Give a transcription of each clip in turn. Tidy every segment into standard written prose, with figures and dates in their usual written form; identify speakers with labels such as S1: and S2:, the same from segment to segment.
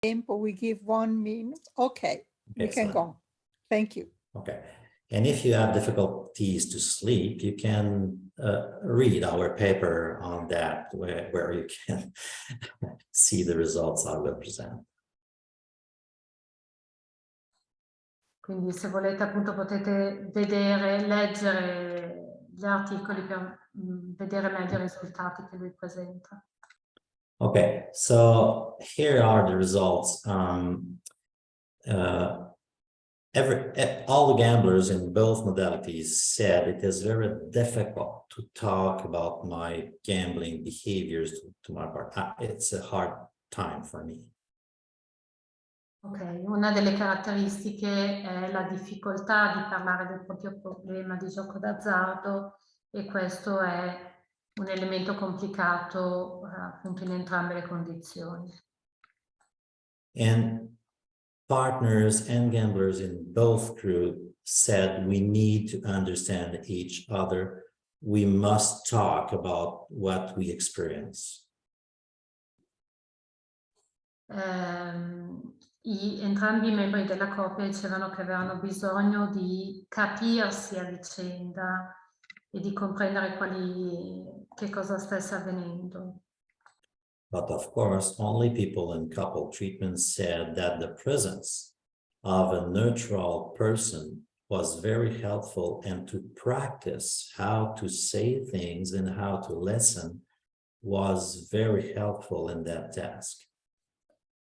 S1: tempo, we give 1 minute. Okay, we can go. Thank you.
S2: Okay. And if you have difficulties to sleep, you can read our paper on that, where you can see the results I will present.
S3: Quindi se volete appunto potete vedere, leggere gli articoli per vedere meglio i risultati che lui presenta.
S2: Okay, so here are the results. All the gamblers in both modalities said it is very difficult to talk about my gambling behaviors to my partner. It's a hard time for me.
S3: Ok, una delle caratteristiche è la difficoltà di parlare del proprio problema di gioco d'azzardo, e questo è un elemento complicato appunto in entrambe le condizioni.
S2: And partners and gamblers in both groups said we need to understand each other. We must talk about what we experience.
S3: Entrambi i membri della coppia dicevano che avevano bisogno di capirsi a vicenda e di comprendere che cosa stesse avvenendo.
S2: But of course, only people in couple treatment said that the presence of a neutral person was very helpful, and to practice how to say things and how to listen was very helpful in that task.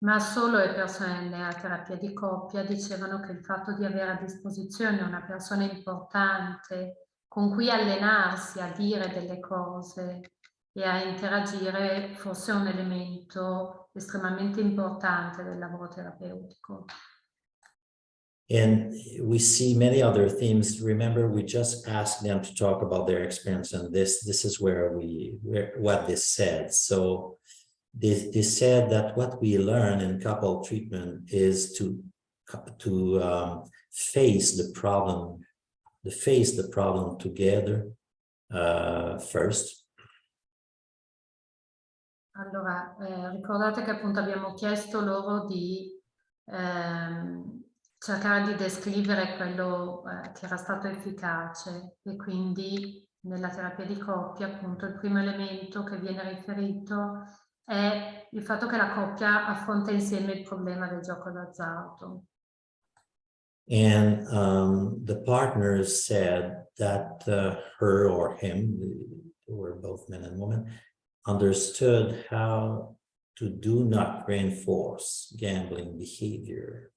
S3: Ma solo le persone nella terapia di coppia dicevano che il fatto di avere a disposizione una persona importante con cui allenarsi a dire delle cose e a interagire fosse un elemento estremamente importante del lavoro terapeutico.
S2: And we see many other themes. Remember, we just asked them to talk about their experience, and this is where what they said. So they said that what we learn in couple treatment is to face the problem together first.
S3: Allora, ricordate che appunto abbiamo chiesto loro di cercare di descrivere quello che era stato efficace, e quindi nella terapia di coppia appunto il primo elemento che viene riferito è il fatto che la coppia affronta insieme il problema del gioco d'azzardo.
S2: And the partners said that her or him, they were both men and women, understood how to do not reinforce gambling behavior.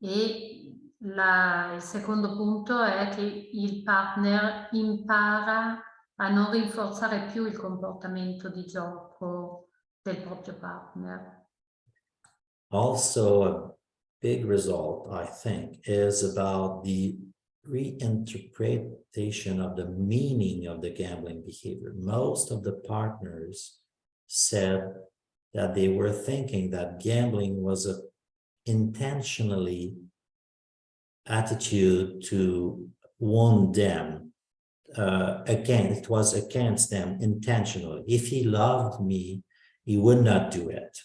S3: E il secondo punto è che il partner impara a non rinforzare più il comportamento di gioco del proprio partner.
S2: Also, a big result, I think, is about the reinterpretation of the meaning of the gambling behavior. Most of the partners said that they were thinking that gambling was a intentionally attitude to wound them. Again, it was against them intentionally. If he loved me, he would not do it.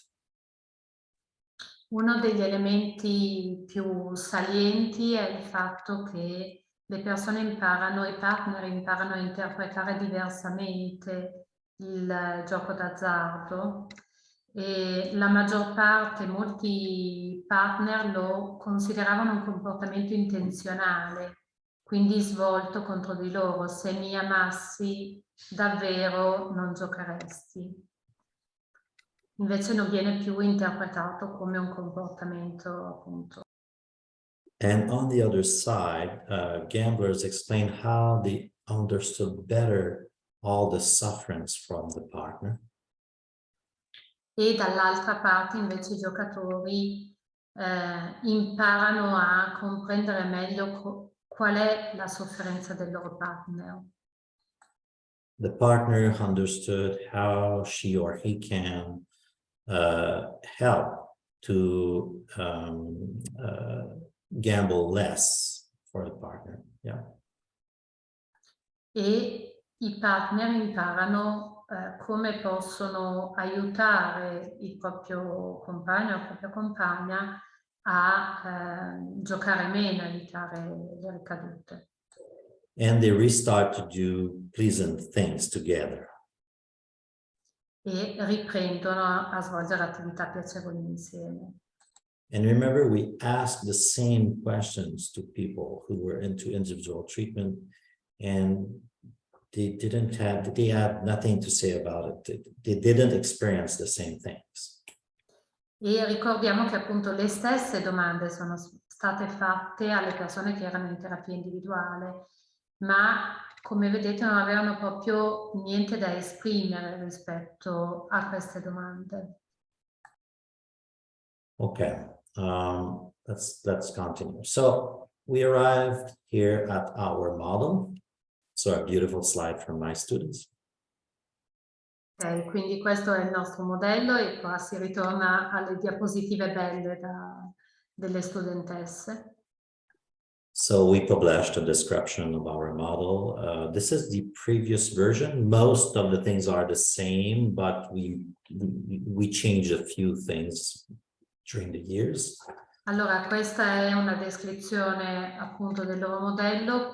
S3: Uno degli elementi più salienti è il fatto che le persone imparano, i partner imparano a interpretare diversamente il gioco d'azzardo, e la maggior parte, molti partner lo consideravano un comportamento intenzionale, quindi svolto contro di loro. Se mi amassi davvero non giocheresti. Invece non viene più interpretato come un comportamento appunto.
S2: And on the other side, gamblers explain how they understood better all the sufferings from the partner.
S3: E dall'altra parte invece i giocatori imparano a comprendere meglio qual è la sofferenza del loro partner.
S2: The partner understood how she or he can help to gamble less for the partner. Yeah.
S3: E i partner imparano come possono aiutare il proprio compagno o la propria compagna a giocare meno, a evitare le ricadute.
S2: And they restart to do pleasant things together.
S3: E riprendono a svolgere attività piacevoli insieme.
S2: And remember, we asked the same questions to people who were into individual treatment, and they had nothing to say about it. They didn't experience the same things.
S3: E ricordiamo che appunto le stesse domande sono state fatte alle persone che erano in terapia individuale, ma come vedete non avevano proprio niente da esprimere rispetto a queste domande.
S2: Okay, let's continue. So we arrived here at our model. So a beautiful slide from my students.
S3: Ok, quindi questo è il nostro modello e qua si ritorna alle diapositive belle delle studentesse.
S2: So we published a description of our model. This is the previous version. Most of the things are the same, but we changed a few things during the years.
S3: Allora, questa è una descrizione appunto del loro modello.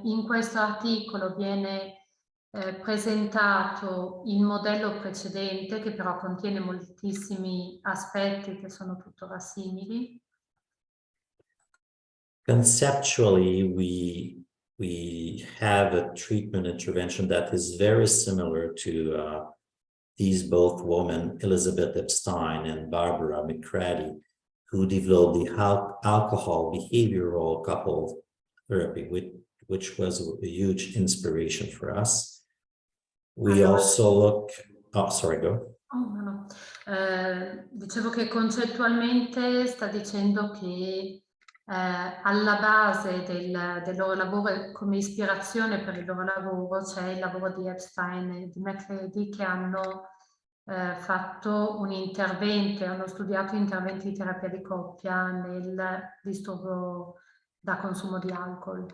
S3: In questo articolo viene presentato il modello precedente, che però contiene moltissimi aspetti che sono tuttora simili.
S2: Conceptually, we have a treatment intervention that is very similar to these both women, Elizabeth Epstein and Barbara McCready, who developed the alcohol behavioral couple therapy, which was a huge inspiration for us. We also look, oh, sorry, go.
S3: Oh, no. Dicevo che concettualmente sta dicendo che alla base del loro lavoro, come ispirazione per il loro lavoro, c'è il lavoro di Epstein e di McCready, che hanno fatto un intervento, hanno studiato interventi di terapia di coppia nel disturbo da consumo di alcol.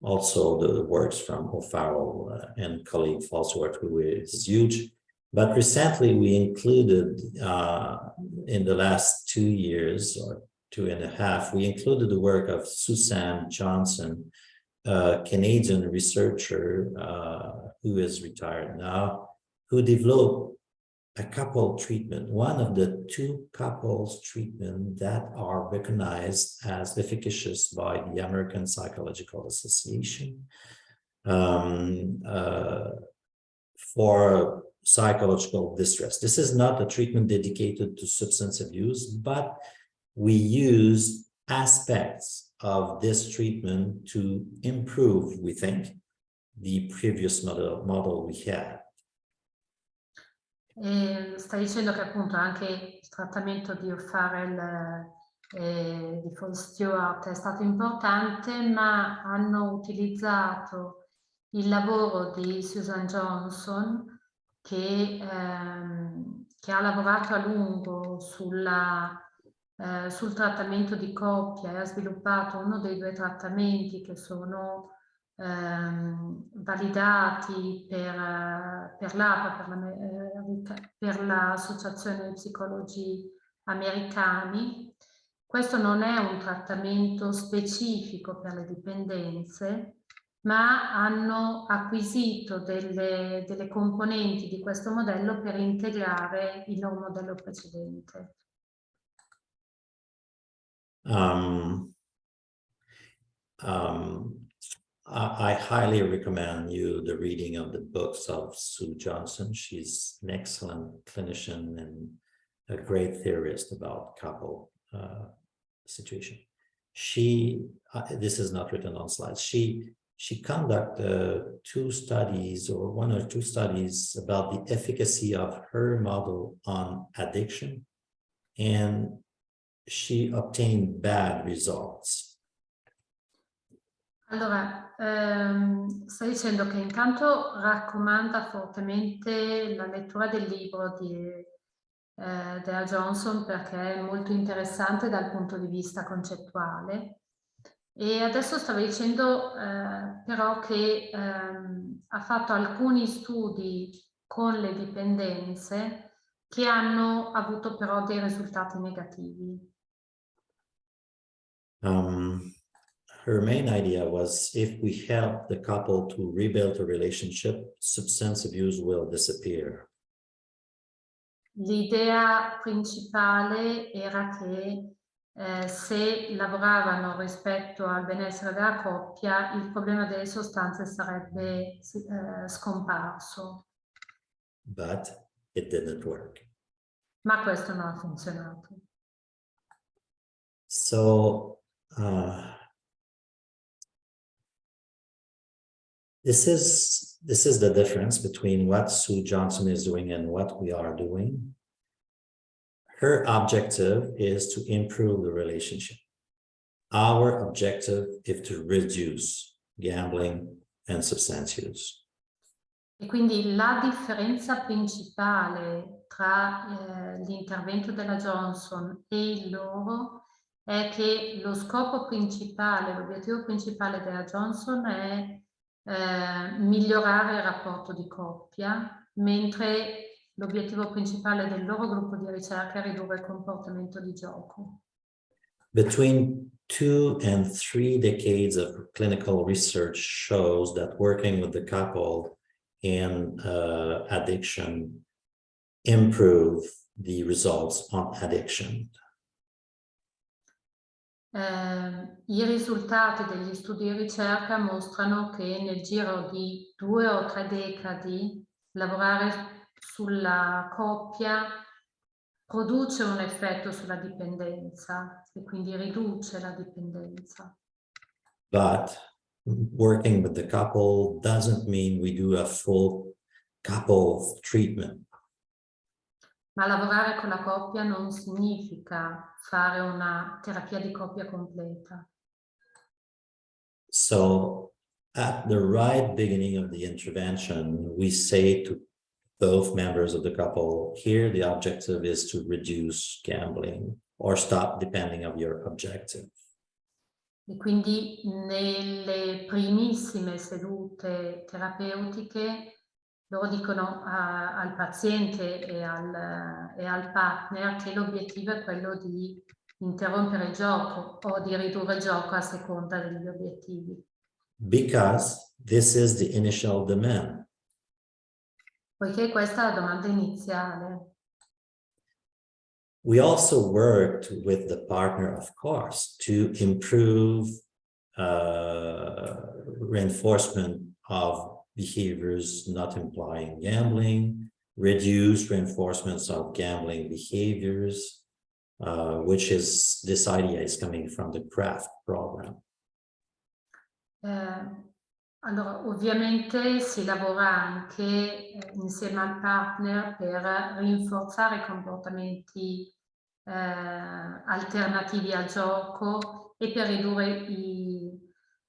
S2: Also the works from O'Farrell and colleague Falsworth, who is huge. But recently we included, in the last 2 years or 2.5, we included the work of Susan Johnson, a Canadian researcher who is retired now, who developed a couple treatment, one of the 2 couples treatment that are recognized as efficacious by the American Psychological Association for psychological distress. This is not a treatment dedicated to substance abuse, but we use aspects of this treatment to improve, we think, the previous model we had.
S3: E sta dicendo che appunto anche il trattamento di O'Farrell e di Paul Stewart è stato importante, ma hanno utilizzato il lavoro di Susan Johnson, che ha lavorato a lungo sul trattamento di coppia e ha sviluppato uno dei 2 trattamenti che sono validati per l'APA, per l'Associazione dei Psicologi Americani. Questo non è un trattamento specifico per le dipendenze, ma hanno acquisito delle componenti di questo modello per integrare il loro modello precedente.
S2: I highly recommend you the reading of the books of Sue Johnson. She's an excellent clinician and a great theorist about couple situation. She, this is not written on slides, she conducted 2 studies or 1 or 2 studies about the efficacy of her model on addiction, and she obtained bad results.
S3: Allora, sta dicendo che intanto raccomanda fortemente la lettura del libro della Johnson, perché è molto interessante dal punto di vista concettuale, E adesso stavo dicendo però che ha fatto alcuni studi con le dipendenze che hanno avuto però dei risultati negativi.
S2: Her main idea was if we help the couple to rebuild a relationship, substance abuse will disappear.
S3: L'idea principale era che se lavoravano rispetto al benessere della coppia, il problema delle sostanze sarebbe scomparso.
S2: But it didn't work.
S3: Ma questo non ha funzionato.
S2: So this is the difference between what Sue Johnson is doing and what we are doing. Her objective is to improve the relationship. Our objective is to reduce gambling and substance use.
S3: E quindi la differenza principale tra l'intervento della Johnson e il loro è che lo scopo principale, l'obiettivo principale della Johnson è migliorare il rapporto di coppia, mentre l'obiettivo principale del loro gruppo di ricerca è ridurre il comportamento di gioco.
S2: Between 2 and 3 decades of clinical research shows that working with the couple in addiction improve the results on addiction.
S3: I risultati degli studi di ricerca mostrano che nel giro di 2 o 3 decadi lavorare sulla coppia produce un effetto sulla dipendenza e quindi riduce la dipendenza.
S2: But working with the couple doesn't mean we do a full couple treatment.
S3: Ma lavorare con la coppia non significa fare una terapia di coppia completa.
S2: So at the right beginning of the intervention, we say to both members of the couple, here the objective is to reduce gambling or stop, depending on your objective.
S3: E quindi nelle primissime sedute terapeutiche loro dicono al paziente e al partner che l'obiettivo è quello di interrompere il gioco o di ridurre il gioco a seconda degli obiettivi.
S2: Because this is the initial demand.
S3: Poiché questa è la domanda iniziale.
S2: We also worked with the partner, of course, to improve reinforcement of behaviors not implying gambling, reduce reinforcements of gambling behaviors, which is, this idea is coming from the CRAFT program.
S3: Allora, ovviamente si lavora anche insieme al partner per rinforzare i comportamenti alternativi al gioco e per ridurre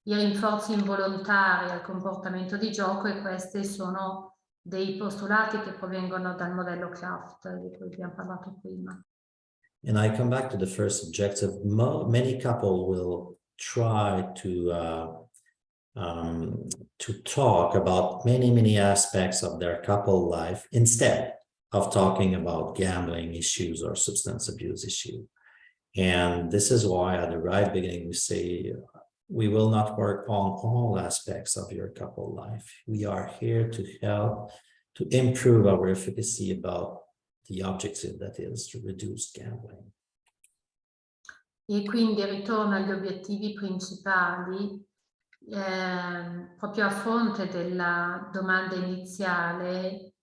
S3: i rinforzi involontari al comportamento di gioco, e questi sono dei postulati che provengono dal modello CRAFT di cui abbiamo parlato prima.
S2: And I come back to the first objective. Many couples will try to talk about many aspects of their couple life instead of talking about gambling issues or substance abuse issue. And this is why at the right beginning we say we will not work on all aspects of your couple life. We are here to help to improve our efficacy about the objective that is to reduce gambling.
S3: E quindi ritorno agli obiettivi principali. Proprio a fronte della domanda iniziale,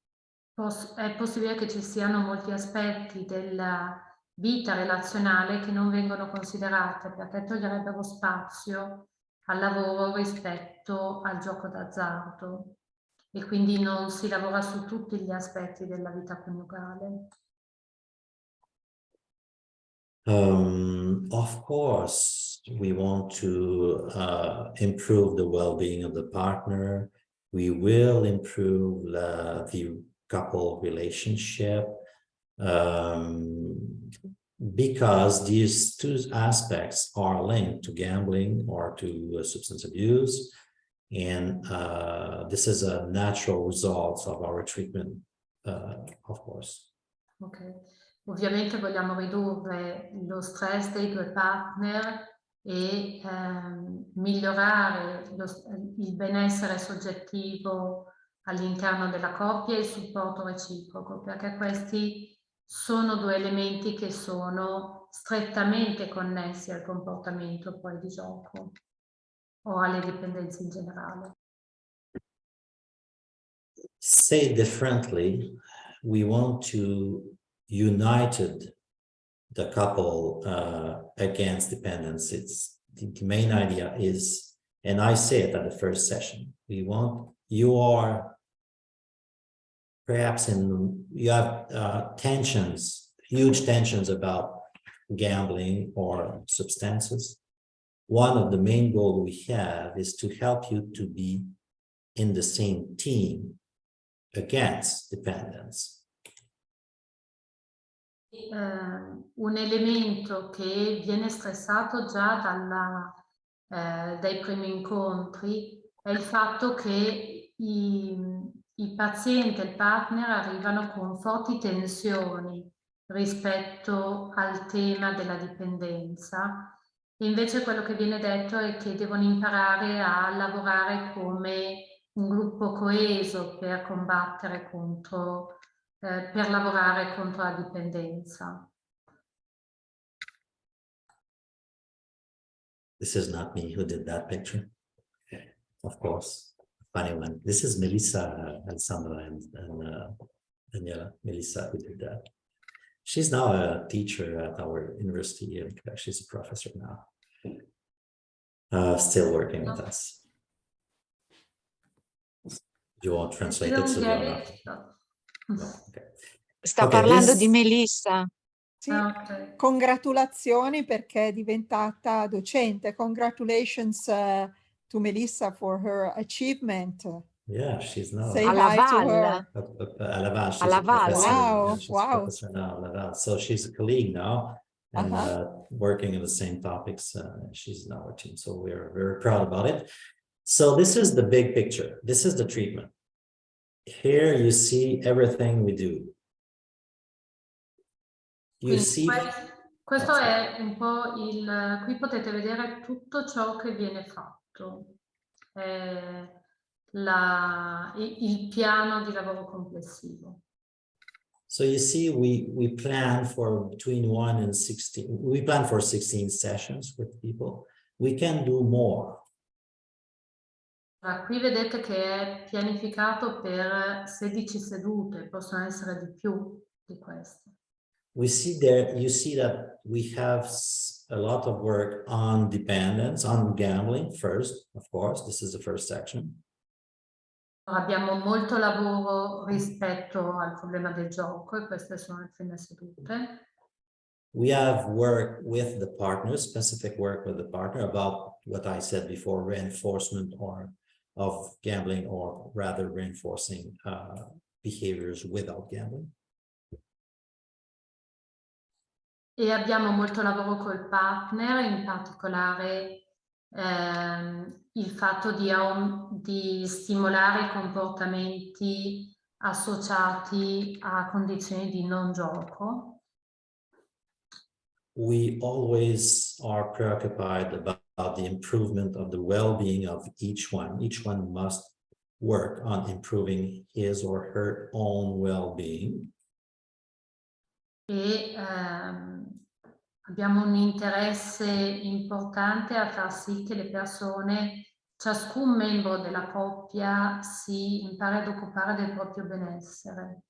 S3: è possibile che ci siano molti aspetti della vita relazionale che non vengono considerate, perché toglierebbero spazio al lavoro rispetto al gioco d'azzardo, e quindi non si lavora su tutti gli aspetti della vita coniugale.
S2: Of course, we want to improve the well-being of the partner. We will improve the couple relationship. because these two aspects are linked to gambling or to substance abuse. And this is a natural result of our treatment, of course.
S3: Ok. Ovviamente vogliamo ridurre lo stress dei due partner e migliorare il benessere soggettivo all'interno della coppia e il supporto reciproco, perché questi sono due elementi che sono strettamente connessi al comportamento poi di gioco o alle dipendenze in generale.
S2: Say differently, we want to unite the couple against dependence. It's the main idea is, and I say it at the first session, you are perhaps you have tensions, huge tensions about gambling or substances. One of the main goals we have is to help you to be in the same team against dependence.
S3: Un elemento che viene stressato già dai primi incontri è il fatto che i pazienti e il partner arrivano con forti tensioni rispetto al tema della dipendenza. E invece quello che viene detto è che devono imparare a lavorare come un gruppo coeso per combattere per lavorare contro la dipendenza.
S2: This is not me who did that picture, of course. Funny one. This is Melissa, Alessandra, and Daniela. Melissa who did that. She's now a teacher at our university. She's a professor now, still working with us. You won't translate it, so no, okay.
S4: Sta parlando di Melissa.
S1: Sì,
S3: Okay.
S1: congratulazioni perché è diventata docente. Congratulations to Melissa for her achievement.
S2: Yeah, she's now
S1: Say
S4: Alla
S1: hi to
S4: Valle.
S1: her.
S2: à Laval. She's
S4: Alla
S2: a professor.
S4: Valle.
S1: Wow,
S2: Yeah, she's
S1: wow.
S2: a professor now at Laval. So she's a colleague now and working in the same topics. She's in our team, so we're very proud about it. So this is the big picture. This is the treatment. Here you see everything we do. You see.
S3: Questo è un po' qui potete vedere tutto ciò che viene fatto. Il piano di lavoro complessivo.
S2: So you see, we plan for between 1 and 16. We plan for 16 sessions with people. We can do more.
S3: Qui vedete che è pianificato per 16 sedute, possono essere di più di queste.
S2: We see there, you see that we have a lot of work on dependence, on gambling first, of course. This is the first section.
S3: Abbiamo molto lavoro rispetto al problema del gioco e queste sono le prime sedute.
S2: We have work with the partner, specific work with the partner about what I said before, reinforcement of gambling, or rather reinforcing behaviors without gambling.
S3: E abbiamo molto lavoro col partner, in particolare il fatto di stimolare i comportamenti associati a condizioni di non gioco.
S2: We always are preoccupied about the improvement of the well-being of each one. Each one must work on improving his or her own well-being.
S3: E abbiamo un interesse importante a far sì che le persone, ciascun membro della coppia, si impari ad occupare del proprio benessere.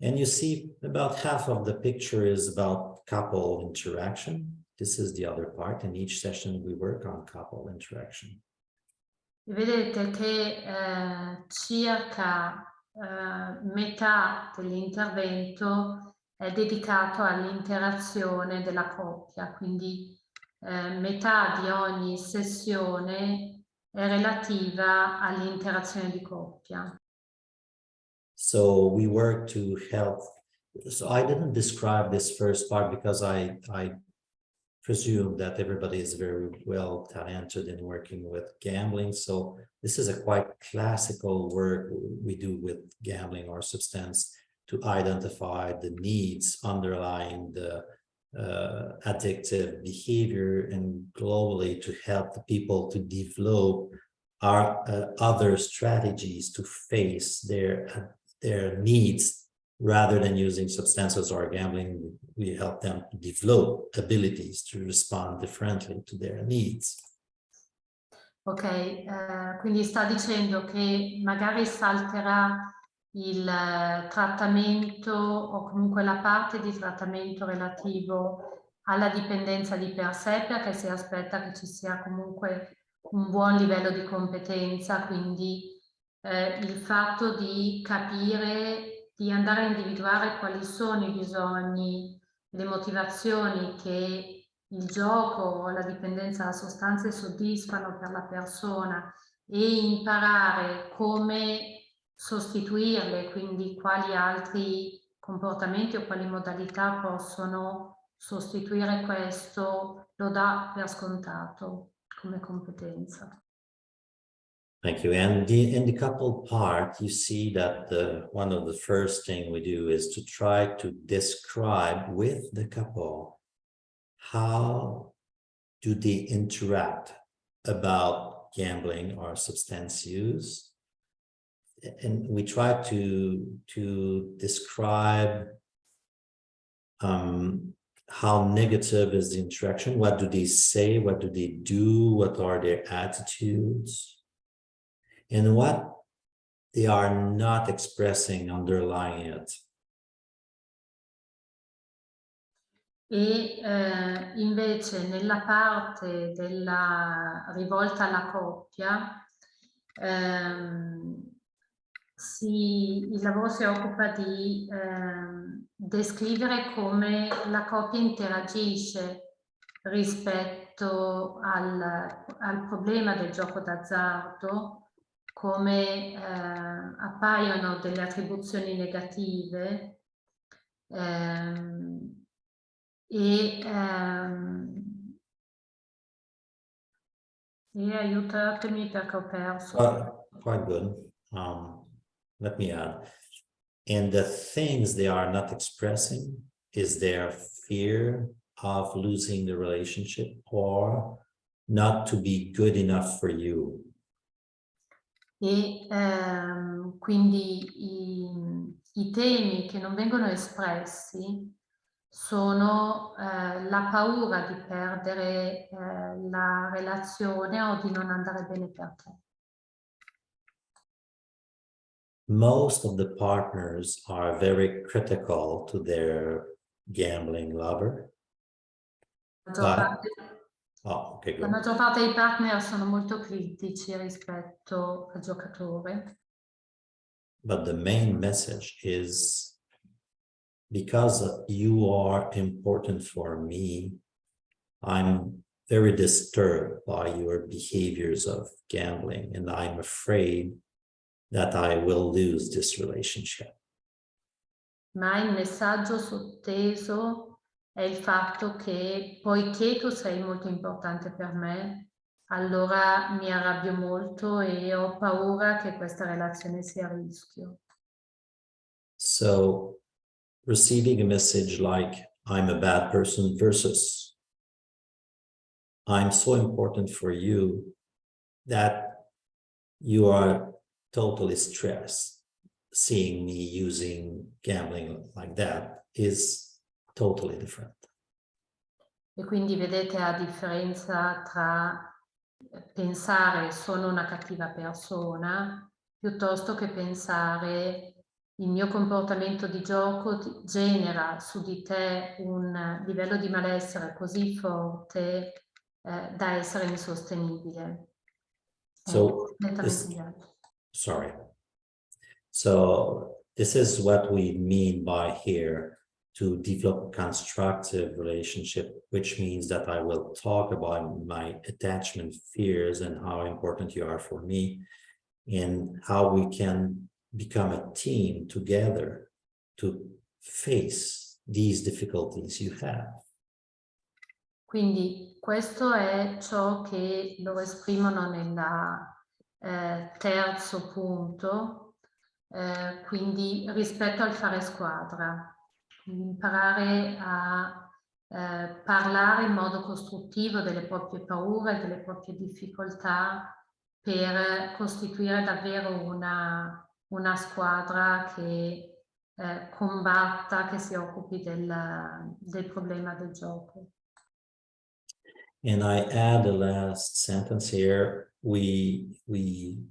S2: And you see about half of the picture is about couple interaction. This is the other part. In each session we work on couple interaction.
S3: E vedete che circa metà dell'intervento è dedicato all'interazione della coppia, quindi metà di ogni sessione è relativa all'interazione di coppia.
S2: So we work to help So I didn't describe this first part because I presume that everybody is very well talented in working with gambling. So this is a quite classical work we do with gambling or substance to identify the needs underlying the addictive behavior, and globally to help the people to develop our other strategies to face their needs. Rather than using substances or gambling, we help them to develop abilities to respond differently to their needs.
S3: Ok, quindi sta dicendo che magari salterà il trattamento o comunque la parte di trattamento relativo alla dipendenza di per sé, perché si aspetta che ci sia comunque un buon livello di competenza, quindi il fatto di capire, di andare a individuare quali sono i bisogni, le motivazioni che il gioco o la dipendenza da sostanze soddisfano per la persona e imparare come sostituirle, quindi quali altri comportamenti o quali modalità possono sostituire questo, lo dà per scontato come competenza.
S2: Thank you. And in the couple part, you see that one of the first thing we do is to try to describe with the couple how do they interact about gambling or substance use. And we try to describe how negative is the interaction, what do they say, what do they do, what are their attitudes, and what they are not expressing underlying it.
S3: E invece nella parte della rivolta alla coppia il lavoro si occupa di descrivere come la coppia interagisce rispetto al problema del gioco d'azzardo, come appaiono delle attribuzioni negative e aiutatemi perché ho perso.
S2: Quite good. Let me add. And the things they are not expressing is their fear of losing the relationship or not to be good enough for you.
S3: E quindi i temi che non vengono espressi sono la paura di perdere la relazione o di non andare bene per te.
S2: Most of the partners are very critical to their gambling lover.
S3: La
S2: Good.
S3: maggior parte dei partner sono molto critici rispetto al giocatore.
S2: But the main message is, because you are important for me, I'm very disturbed by your behaviors of gambling, and I'm afraid that I will lose this relationship.
S3: Ma il messaggio sotteso è il fatto che, poiché tu sei molto importante per me, allora mi arrabbio molto e ho paura che questa relazione sia a rischio.
S2: So, receiving a message like, I'm a bad person versus I'm so important for you that you are totally stressed. Seeing me using gambling like that is totally different.
S3: E quindi vedete la differenza tra pensare sono una cattiva persona piuttosto che pensare il mio comportamento di gioco genera su di te un livello di malessere così forte da essere insostenibile.
S2: So, So this is what we mean by here, to develop a constructive relationship, which means that I will talk about my attachment fears and how important you are for me, and how we can become a team together to face these difficulties you have.
S3: Quindi questo è ciò che loro esprimono nel terzo punto, quindi rispetto al fare squadra, quindi imparare a parlare in modo costruttivo delle proprie paure, delle proprie difficoltà per costituire davvero una squadra che combatta, che si occupi del problema del gioco.
S2: And I add the last sentence here. We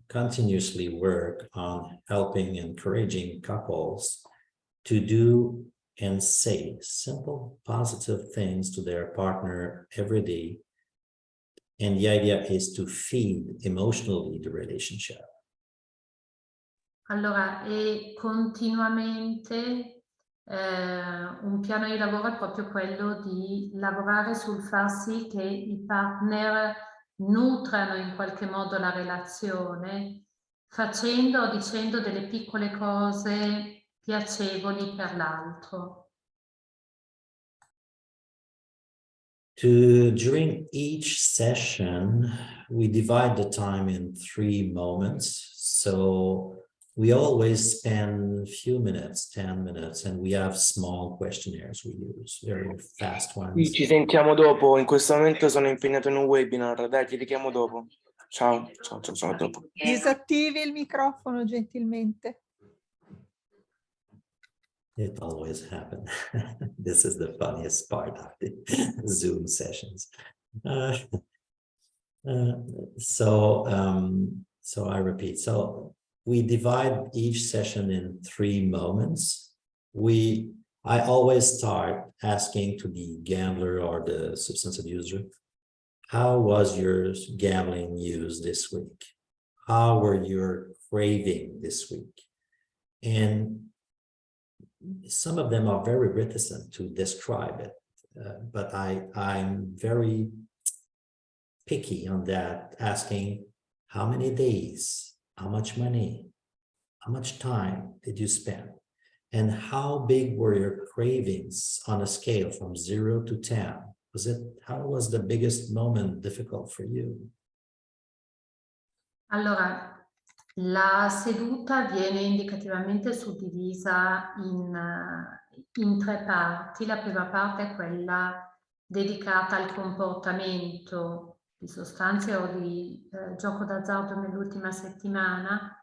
S2: continuously work on helping, encouraging couples to do and say simple, positive things to their partner every day. And the idea is to feed emotionally the relationship.
S3: Allora, e continuamente un piano di lavoro è proprio quello di lavorare sul far sì che i partner nutrano in qualche modo la relazione, facendo o dicendo delle piccole cose piacevoli per l'altro.
S2: During each session, we divide the time in 3 moments. So we always spend a few minutes, 10 minutes, and we have small questionnaires we use, very fast ones.
S5: Ci sentiamo dopo, in questo momento sono impegnato in un webinar, dai, ti richiamo dopo. Ciao, a dopo.
S1: Disattivi il microfono gentilmente.
S2: It always happens. This is the funniest part of the Zoom sessions. So I repeat. So we divide each session in 3 moments. I always start asking to the gambler or the substance abuser, how was your gambling use this week? How were your craving this week? And some of them are very reticent to describe it, but I'm very picky on that, asking how many days, how much money, how much time did you spend, and how big were your cravings on a scale from 0 to 10? How was the biggest moment difficult for you?
S3: Allora, la seduta viene indicativamente suddivisa in 3 parti. La prima parte è quella dedicata al comportamento di sostanze o di gioco d'azzardo nell'ultima settimana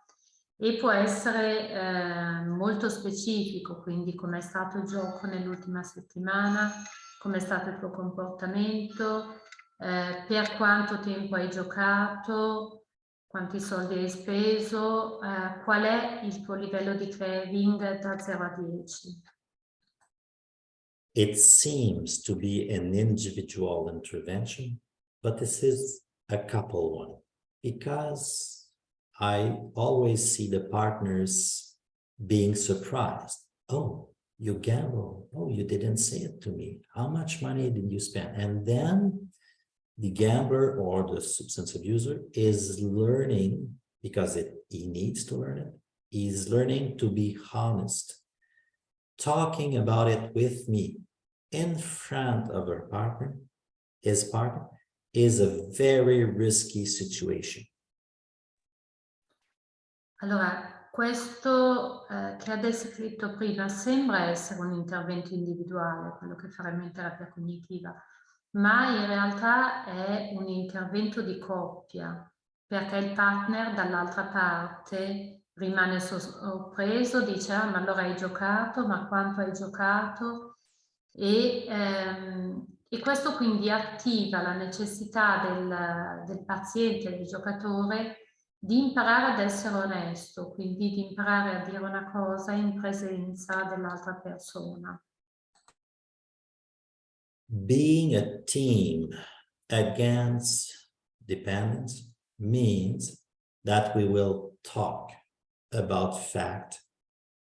S3: e può essere molto specifico, quindi com'è stato il gioco nell'ultima settimana, com'è stato il tuo comportamento, per quanto tempo hai giocato, quanti soldi hai speso, qual è il tuo livello di craving da 0 a 10?
S2: It seems to be an individual intervention, but this is a couple one, because I always see the partners being surprised. Oh, you gamble. Oh, you didn't say it to me. How much money did you spend? And then the gambler or the substance abuser is learning, because he needs to learn it, he's learning to be honest. Talking about it with me in front of her partner, his partner, is a very risky situation.
S3: Allora, questo che ha descritto prima sembra essere un intervento individuale, quello che faremo in terapia cognitiva, ma in realtà è un intervento di coppia, perché il partner dall'altra parte rimane sorpreso, dice ma allora hai giocato, ma quanto hai giocato? E questo quindi attiva la necessità del paziente, del giocatore, di imparare ad essere onesto, quindi di imparare a dire una cosa in presenza dell'altra persona.
S2: Being a team against dependence means that we will talk about fact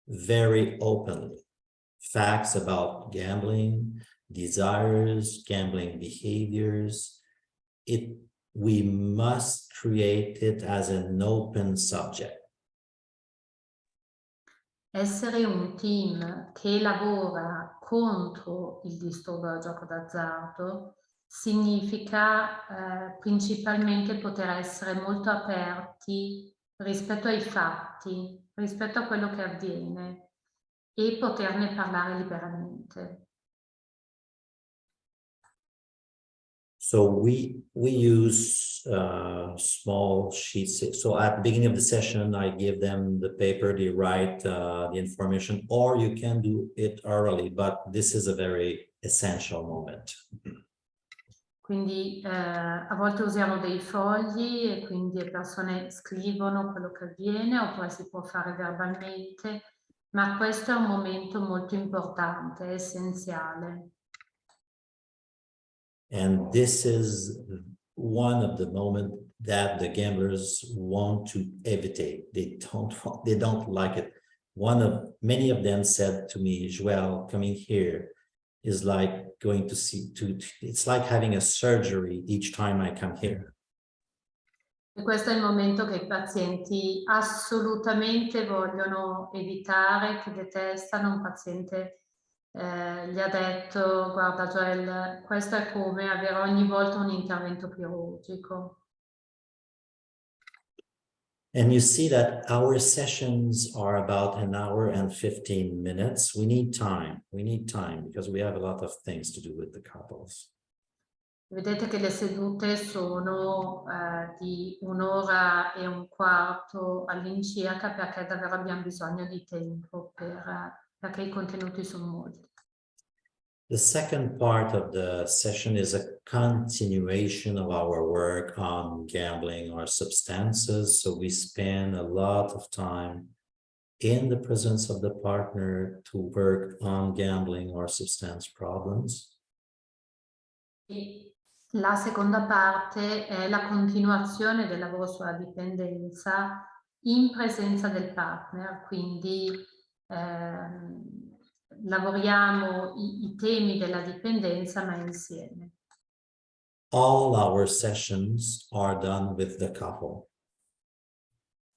S2: very openly. Facts about gambling, desires, gambling behaviors. We must create it as an open subject.
S3: essere un team che lavora contro il disturbo da gioco d'azzardo significa principalmente poter essere molto aperti rispetto ai fatti, rispetto a quello che avviene e poterne parlare liberamente.
S2: So we use small sheets. So at the beginning of the session, I give them the paper, they write the information, or you can do it orally, but this is a very essential moment.
S3: Quindi a volte usiamo dei fogli e quindi le persone scrivono quello che avviene, oppure si può fare verbalmente, ma questo è un momento molto importante, essenziale.
S2: And this is one of the moments that the gamblers want to evitate. They don't like it. Many of them said to me, Joel, coming here is like going to it's like having a surgery each time I come here.
S3: E questo è il momento che i pazienti assolutamente vogliono evitare, che detestano. Un paziente gli ha detto, guarda Joel, questo è come avere ogni volta un intervento chirurgico.
S2: And you see that our sessions are about an hour and 15 minutes. We need time because we have a lot of things to do with the couples.
S3: Vedete che le sedute sono di 1 ora e un quarto all'incirca, perché davvero abbiamo bisogno di tempo perché i contenuti sono molti.
S2: The second part of the session is a continuation of our work on gambling or substances. So we spend a lot of time in the presence of the partner to work on gambling or substance problems.
S3: E la seconda parte è la continuazione del lavoro sulla dipendenza in presenza del partner, quindi lavoriamo i temi della dipendenza ma insieme.
S2: All our sessions are done with the couple.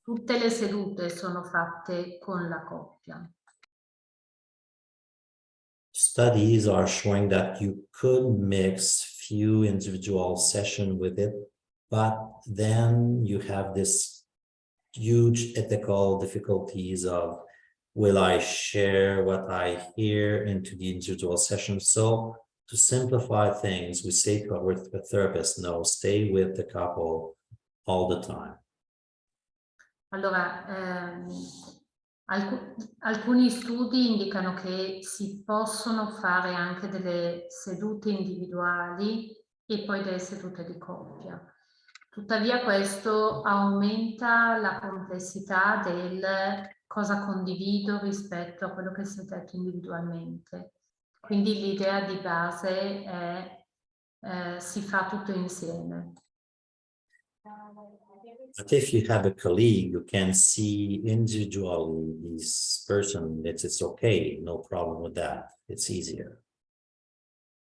S3: Tutte le sedute sono fatte con la coppia.
S2: Studies are showing that you could mix few individual sessions with it, but then you have this huge ethical difficulties of, will I share what I hear into the individual session? So to simplify things, we say to our therapist, no, stay with the couple all the time.
S3: Allora, alcuni studi indicano che si possono fare anche delle sedute individuali e poi delle sedute di coppia. Tuttavia questo aumenta la complessità del cosa condivido rispetto a quello che si è detto individualmente. Quindi l'idea di base è si fa tutto insieme.
S2: But if you have a colleague who can see individually this person, it's okay, no problem with that. It's easier.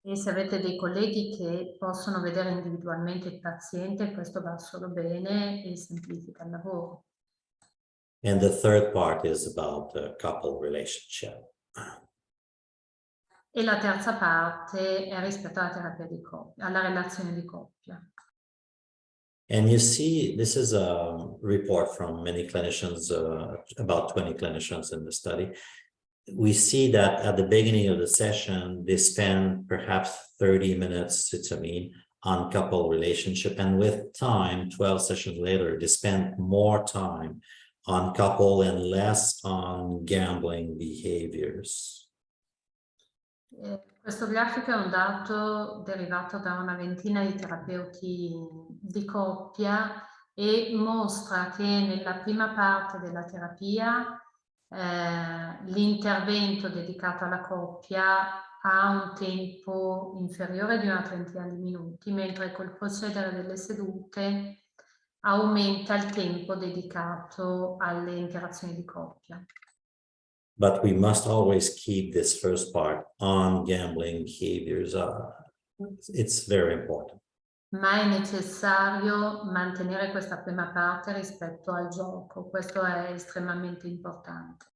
S3: E se avete dei colleghi che possono vedere individualmente il paziente, questo va solo bene e semplifica il lavoro.
S2: And the third part is about the couple relationship.
S3: E la terza parte è rispetto alla terapia di coppia, alla relazione di coppia.
S2: And you see, this is a report from many clinicians, about 20 clinicians in the study. We see that at the beginning of the session, they spend perhaps 30 minutes, on couple relationship. And with time, 12 sessions later, they spend more time on couple and less on gambling behaviors.
S3: Questo grafico è un dato derivato da una ventina di terapeuti di coppia e mostra che nella prima parte della terapia l'intervento dedicato alla coppia ha un tempo inferiore di una trentina di minuti, mentre col procedere delle sedute aumenta il tempo dedicato alle interazioni di coppia.
S2: But we must always keep this first part on gambling behaviors. It's very important.
S3: Ma è necessario mantenere questa prima parte rispetto al gioco, questo è estremamente importante.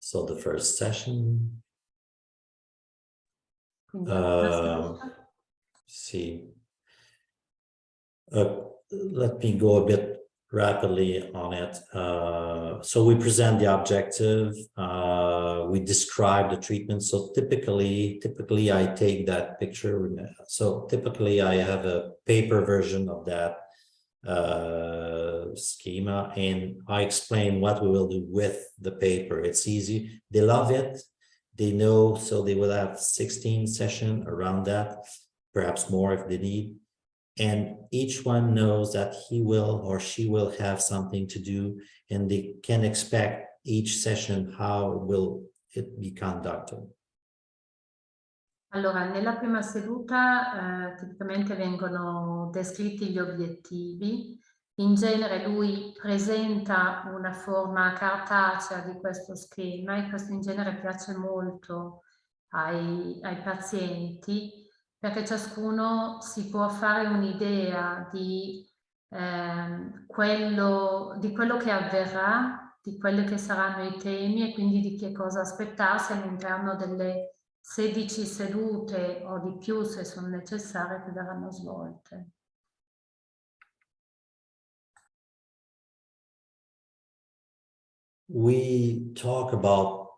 S2: So the first session,
S3: Quindi la prima seduta.
S2: see, let me go a bit rapidly on it. So we present the objective, we describe the treatment. So typically I take that picture. So typically I have a paper version of that schema, and I explain what we will do with the paper. It's easy. They love it. They know, so they will have 16 sessions around that, perhaps more if they need. And each one knows that he will or she will have something to do, and they can expect each session how will it be conducted.
S3: Allora, nella prima seduta tipicamente vengono descritti gli obiettivi. In genere lui presenta una forma cartacea di questo schema, e questo in genere piace molto ai pazienti, perché ciascuno si può fare un'idea di quello che avverrà, di quelli che saranno i temi e quindi di che cosa aspettarsi all'interno delle 16 sedute o di più, se sono necessarie, che verranno svolte.
S2: We talk about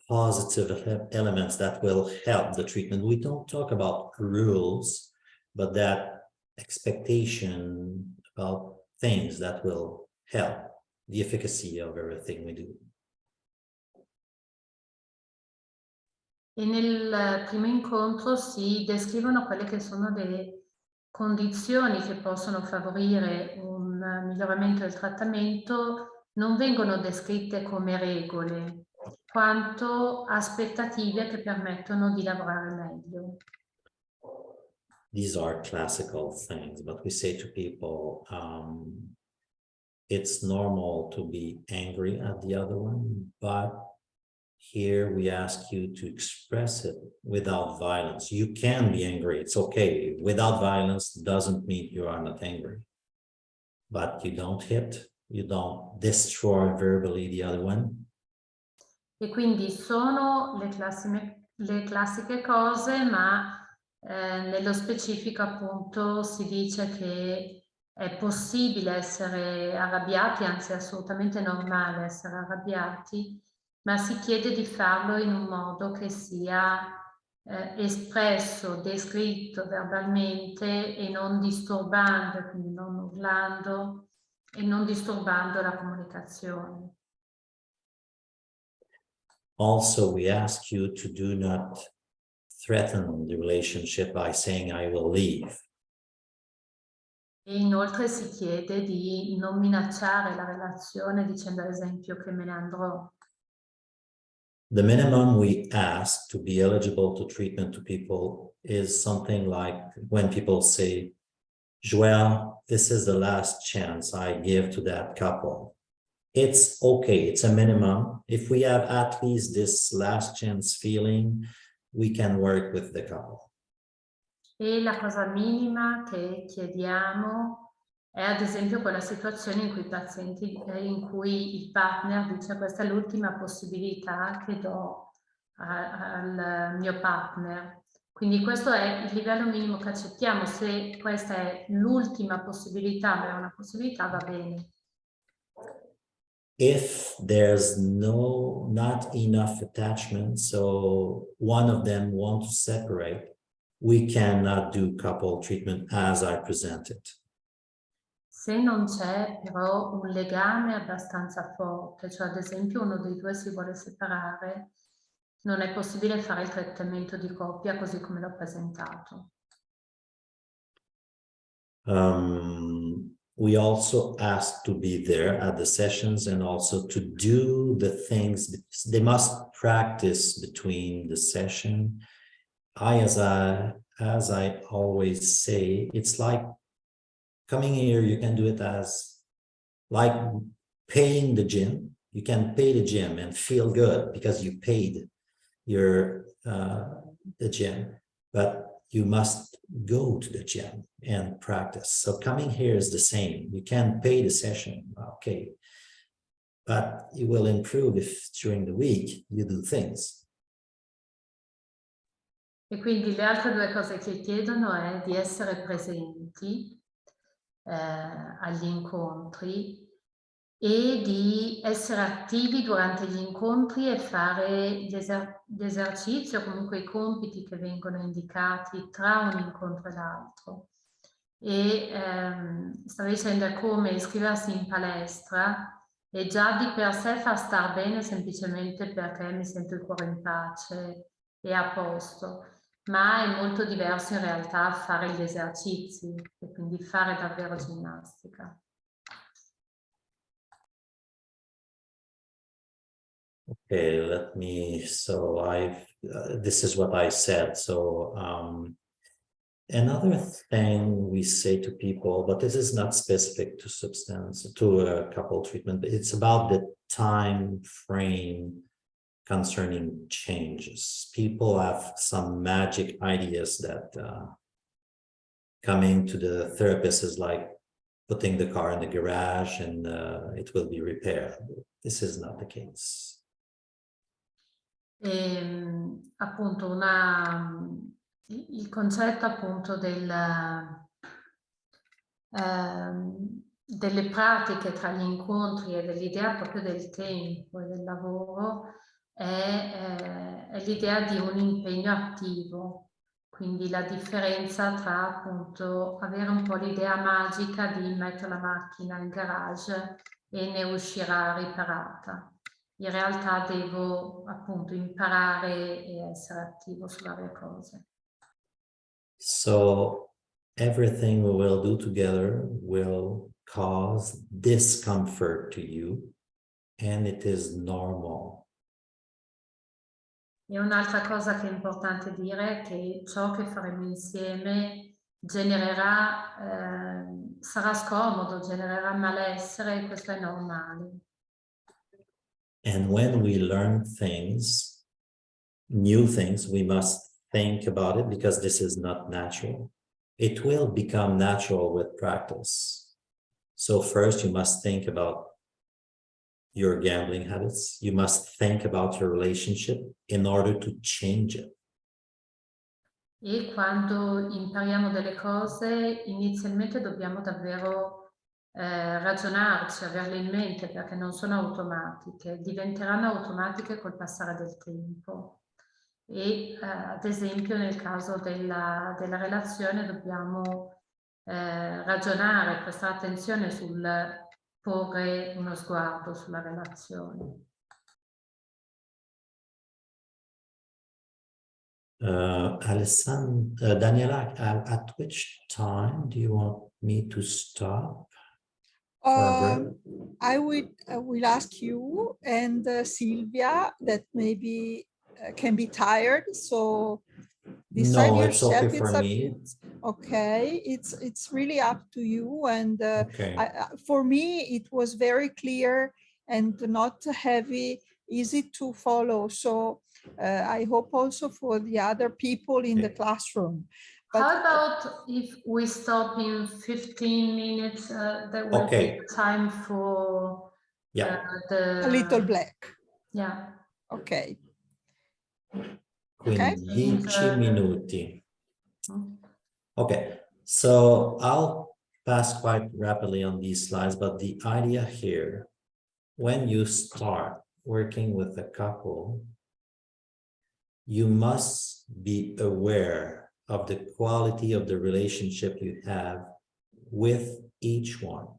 S2: positive elements that will help the treatment. We don't talk about rules, but that expectation about things that will help the efficacy of everything we do.
S3: E nel primo incontro si descrivono quelle che sono delle condizioni che possono favorire un miglioramento del trattamento. Non vengono descritte come regole, quanto aspettative che permettono di lavorare meglio.
S2: These are classical things, but we say to people, it's normal to be angry at the other one, but here we ask you to express it without violence. You can be angry, it's okay. Without violence doesn't mean you are not angry. But you don't hit, you don't destroy verbally the other one.
S3: E quindi sono le classiche cose, ma nello specifico appunto si dice che è possibile essere arrabbiati, anzi è assolutamente normale essere arrabbiati, ma si chiede di farlo in un modo che sia espresso, descritto verbalmente e non disturbando, quindi non urlando e non disturbando la comunicazione.
S2: Also, we ask you to do not threaten the relationship by saying, I will leave.
S3: E inoltre si chiede di non minacciare la relazione dicendo ad esempio che me ne andrò.
S2: The minimum we ask to be eligible to treatment to people is something like when people say, Joel, this is the last chance I give to that couple. It's okay, it's a minimum. If we have at least this last chance feeling, we can work with the couple.
S3: E la cosa minima che chiediamo è ad esempio quella situazione in cui in cui il partner dice questa è l'ultima possibilità che do al mio partner. Quindi questo è il livello minimo che accettiamo. Se questa è l'ultima possibilità, ma è una possibilità, va bene.
S2: If there's not enough attachment, so one of them wants to separate, we cannot do couple treatment as I presented.
S3: Se non c'è però un legame abbastanza forte, cioè ad esempio uno dei due si vuole separare, non è possibile fare il trattamento di coppia così come l'ho presentato.
S2: We also ask to be there at the sessions and also to do the things. They must practice between the session. As I always say, it's like coming here, you can do it as like paying the gym. You can pay the gym and feel good because you paid the gym, but you must go to the gym and practice. So coming here is the same. You can pay the session, okay, but it will improve if during the week you do things.
S3: E quindi le altre due cose che chiedono è di essere presenti agli incontri e di essere attivi durante gli incontri e fare l'esercizio o comunque i compiti che vengono indicati tra un incontro e l'altro. E stavo dicendo è come iscriversi in palestra e già di per sé fa star bene semplicemente perché mi sento il cuore in pace e a posto, ma è molto diverso in realtà fare gli esercizi e quindi fare davvero ginnastica.
S2: Okay, this is what I said. So another thing we say to people, but this is not specific to couple treatment, but it's about the time frame concerning changes. People have some magic ideas that coming to the therapist is like putting the car in the garage and it will be repaired. This is not the case.
S3: Appunto il concetto appunto delle pratiche tra gli incontri e dell'idea proprio del tempo e del lavoro è l'idea di un impegno attivo, quindi la differenza tra appunto avere un po' l'idea magica di mettere la macchina in garage e ne uscirà riparata. In realtà devo appunto imparare e essere attivo su varie cose.
S2: So everything we will do together will cause discomfort to you, and it is normal.
S3: E un'altra cosa che è importante dire è che ciò che faremo insieme genererà, sarà scomodo, genererà malessere e questo è normale.
S2: And when we learn things, new things, we must think about it because this is not natural. It will become natural with practice. So first you must think about your gambling habits. You must think about your relationship in order to change it.
S3: E quando impariamo delle cose, inizialmente dobbiamo davvero ragionarci, averle in mente perché non sono automatiche, diventeranno automatiche col passare del tempo. E ad esempio nel caso della relazione dobbiamo ragionare, prestare attenzione sul porre uno sguardo sulla relazione.
S2: Daniela, at which time do you want me to stop?
S1: I will ask you and Silvia that maybe can be tired, so decide
S2: No, it's okay
S1: yourself.
S2: for me.
S1: Okay, it's really up to you, and
S2: Okay.
S1: for me it was very clear and not heavy, easy to follow, so I hope also for the other people in the classroom. But
S3: how about if we stop in 15 minutes? That will
S2: Okay.
S3: be time for
S2: Yeah.
S1: a little black.
S3: Yeah.
S1: Okay.
S2: Quindi
S1: Okay.
S2: 10 minuti. Okay, so I'll pass quite rapidly on these slides, but the idea here, when you start working with a couple, you must be aware of the quality of the relationship you have with each one.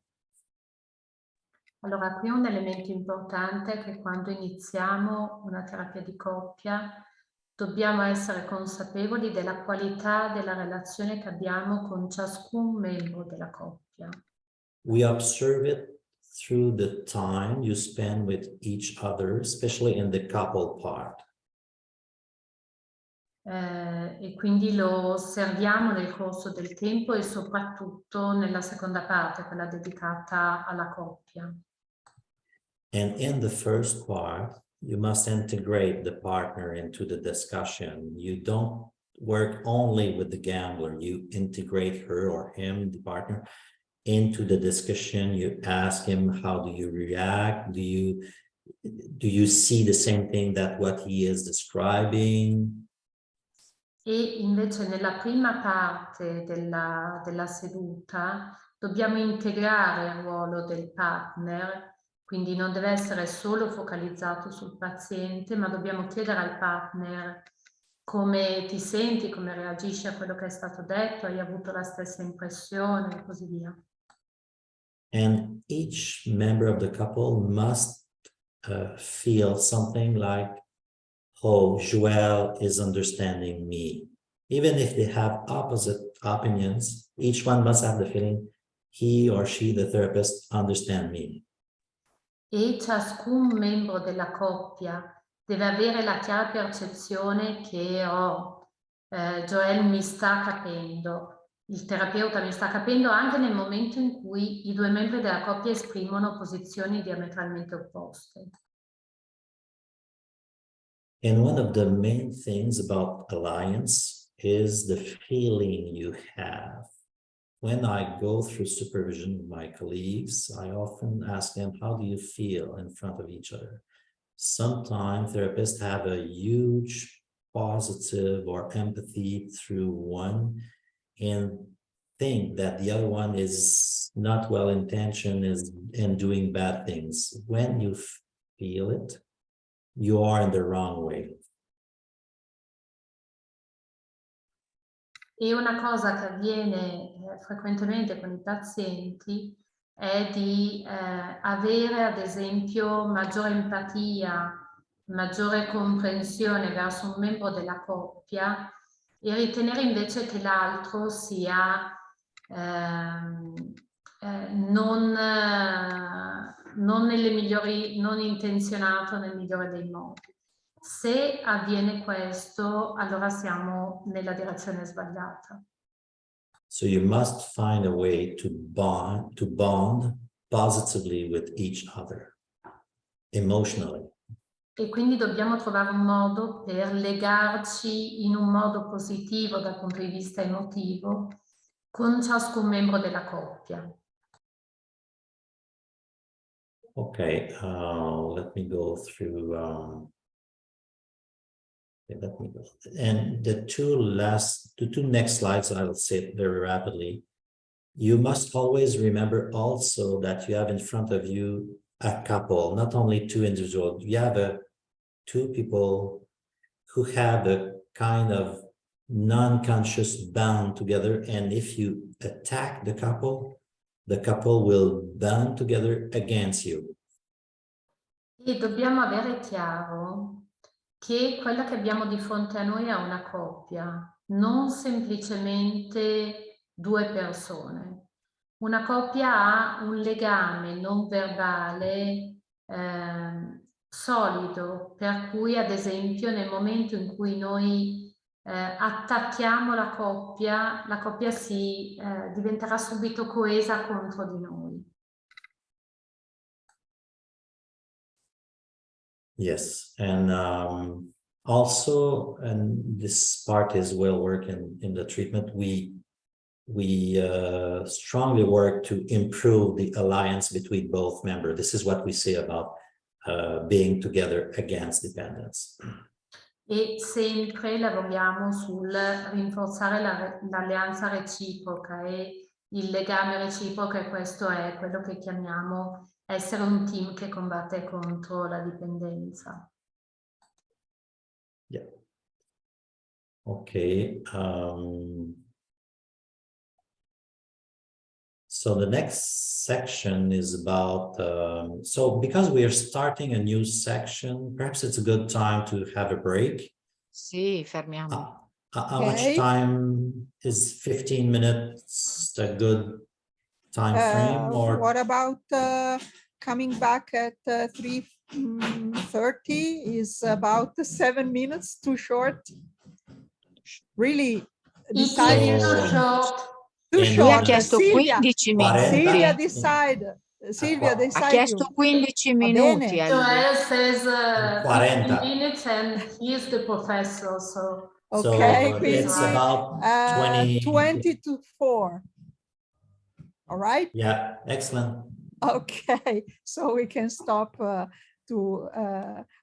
S3: Allora, qui un elemento importante è che quando iniziamo una terapia di coppia dobbiamo essere consapevoli della qualità della relazione che abbiamo con ciascun membro della coppia.
S2: We observe it through the time you spend with each other, especially in the couple part.
S3: E quindi lo osserviamo nel corso del tempo e soprattutto nella seconda parte, quella dedicata alla coppia.
S2: And in the first part, you must integrate the partner into the discussion. You don't work only with the gambler, you integrate her or him, the partner, into the discussion. You ask him, how do you react? Do you see the same thing that what he is describing?
S3: E invece nella prima parte della seduta dobbiamo integrare il ruolo del partner, quindi non deve essere solo focalizzato sul paziente, ma dobbiamo chiedere al partner come ti senti, come reagisci a quello che è stato detto, hai avuto la stessa impressione e così via.
S2: And each member of the couple must feel something like, oh, Joelle is understanding me. Even if they have opposite opinions, each one must have the feeling he or she, the therapist, understand me.
S3: E ciascun membro della coppia deve avere la chiara percezione che Joelle mi sta capendo, il terapeuta mi sta capendo anche nel momento in cui i due membri della coppia esprimono posizioni diametralmente opposte.
S2: And one of the main things about alliance is the feeling you have. When I go through supervision with my colleagues, I often ask them, how do you feel in front of each other? Sometimes therapists have a huge positive or empathy through one and think that the other one is not well-intentioned and doing bad things. When you feel it, you are in the wrong way.
S3: E una cosa che avviene frequentemente con i pazienti è di avere ad esempio maggiore empatia, maggiore comprensione verso un membro della coppia e ritenere invece che l'altro sia non intenzionato nel migliore dei modi. Se avviene questo, allora siamo nella direzione sbagliata.
S2: So you must find a way to bond positively with each other, emotionally.
S3: E quindi dobbiamo trovare un modo per legarci in un modo positivo dal punto di vista emotivo con ciascun membro della coppia.
S2: Okay, let me go through. Let me go. And the two next slides, I'll say it very rapidly. You must always remember also that you have in front of you a couple, not only two individuals. You have two people who have a kind of non-conscious bond together, and if you attack the couple will band together against you.
S3: E dobbiamo avere chiaro che quella che abbiamo di fronte a noi è una coppia, non semplicemente due persone. Una coppia ha un legame non verbale solido, per cui ad esempio nel momento in cui noi attacchiamo la coppia diventerà subito coesa contro di noi.
S2: Yes, and also, and this part is well worked in the treatment, we strongly work to improve the alliance between both members. This is what we say about being together against dependence.
S3: E sempre lavoriamo sul rinforzare l'alleanza reciproca e il legame reciproco, e questo è quello che chiamiamo essere un team che combatte contro la dipendenza.
S2: Yeah. Okay. So the next section is about, so because we are starting a new section, perhaps it's a good time to have a break.
S4: Sì, fermiamo.
S2: How much time is 15 minutes a good time frame? Or
S1: what about coming back at 3:30? Is about 7 minutes too short? Really deciding
S3: Too short.
S1: Too
S2: E
S1: short.
S4: Lui ha chiesto
S1: Silvia,
S4: 15
S2: 40.
S4: minuti.
S1: Silvia decide. Silvia
S2: qua-
S4: Ha
S1: decide.
S4: chiesto 15
S1: Va
S4: minuti
S1: bene.
S4: a lui.
S3: Joel says 15
S2: 40.
S3: minutes and he is the professor, so
S1: Okay,
S2: so
S1: quindi
S2: it's about 20
S1: 20 to 4. All right?
S2: Yeah, excellent.
S1: Okay, so we can stop to